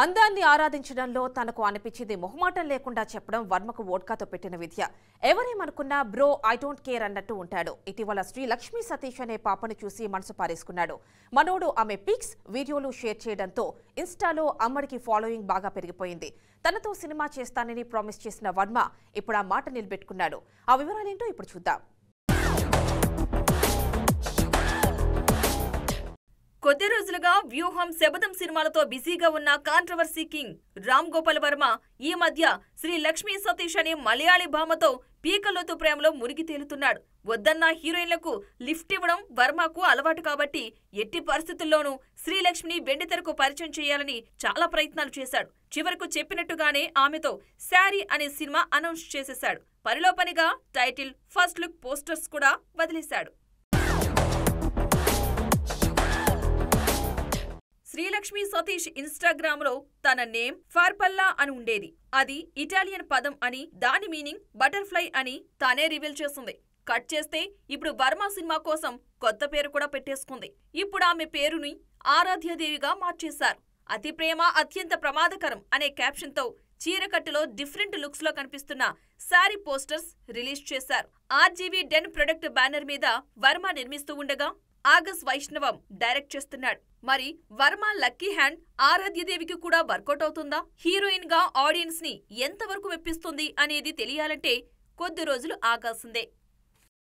అందాన్ని ఆరాధించడంలో తనకు అనిపించింది మొహమాటం లేకుండా చెప్పడం వర్మకు వోడ్కాతో పెట్టిన విద్య. ఎవరేమనుకున్నా బ్రో ఐ డోంట్ కేర్ అన్నట్టు ఉంటాడు. ఇటీవల శ్రీ లక్ష్మీ సతీష్ అనే పాపను చూసి మనసు పారేసుకున్నాడు. మనోడు ఆమె పిక్స్, వీడియోలు షేర్ చేయడంతో ఇన్స్టాలో అమ్మడికి ఫాలోయింగ్ బాగా పెరిగిపోయింది. తనతో సినిమా చేస్తానని ప్రామిస్ చేసిన వర్మ ఇప్పుడు ఆ మాట నిలబెట్టుకున్నాడు. ఆ వివరాలేంటో ఇప్పుడు చూద్దాం. కొద్ది రోజులుగా వ్యూహం శబదం సినిమాలతో బిజీగా ఉన్న కాంట్రవర్సీ కింగ్ రామ్ గోపాల్ వర్మ ఈ మధ్య శ్రీ లక్ష్మీ సతీష్ అనే మలయాళీ భామతో పీకలోతు ప్రేమలో మునిగి తేలుతున్నాడు. వద్దన్న హీరోయిన్లకు లిఫ్ట్ ఇవ్వడం వర్మకు అలవాటు కాబట్టి ఎట్టి పరిస్థితుల్లోనూ శ్రీలక్ష్మిని వెండితెరకు పరిచయం చేయాలని చాలా ప్రయత్నాలు చేశాడు. చివరకు చెప్పినట్టుగానే ఆమెతో శారీ అనే సినిమా అనౌన్స్ చేసేశాడు. పనిలో పనిగా టైటిల్, ఫస్ట్ లుక్ పోస్టర్స్ కూడా వదిలేశాడు. శ్రీలక్ష్మీ సతీష్ ఇన్స్టాగ్రామ్ లో తన నేమ్ ఫార్పల్లా అని ఉండేది. అది ఇటాలియన్ పదం అని, దాని మీనింగ్ బటర్ఫ్లై అని తానే రివీల్ చేస్తుంది. కట్ చేస్తే ఇప్పుడు వర్మ సినిమా కోసం కొత్త పేరు కూడా పెట్టేసుకుంది. ఇప్పుడు ఆమె పేరుని ఆరాధ్యదేవిగా మార్చేశారు. అతి ప్రేమ అత్యంత ప్రమాదకరం అనే క్యాప్షన్ తో చీరకట్టులో డిఫరెంట్ లుక్స్ లో కనిపిస్తున్న శారీ పోస్టర్స్ రిలీజ్ చేశారు. ఆర్జీవీ డెన్ ప్రొడక్ట్ బ్యానర్ మీద వర్మ నిర్మిస్తూ ఉండగా ఆగస్ వైష్ణవం డైరెక్ట్ చేస్తున్నాడు. మరి వర్మ లక్కీ హ్యాండ్ ఆరాధ్యదేవికి కూడా వర్కౌట్ అవుతుందా? హీరోయిన్ గా ఆడియన్స్ ని ఎంతవరకు మెప్పిస్తుంది అనేది తెలియాలంటే కొద్ది రోజులు ఆగాల్సిందే.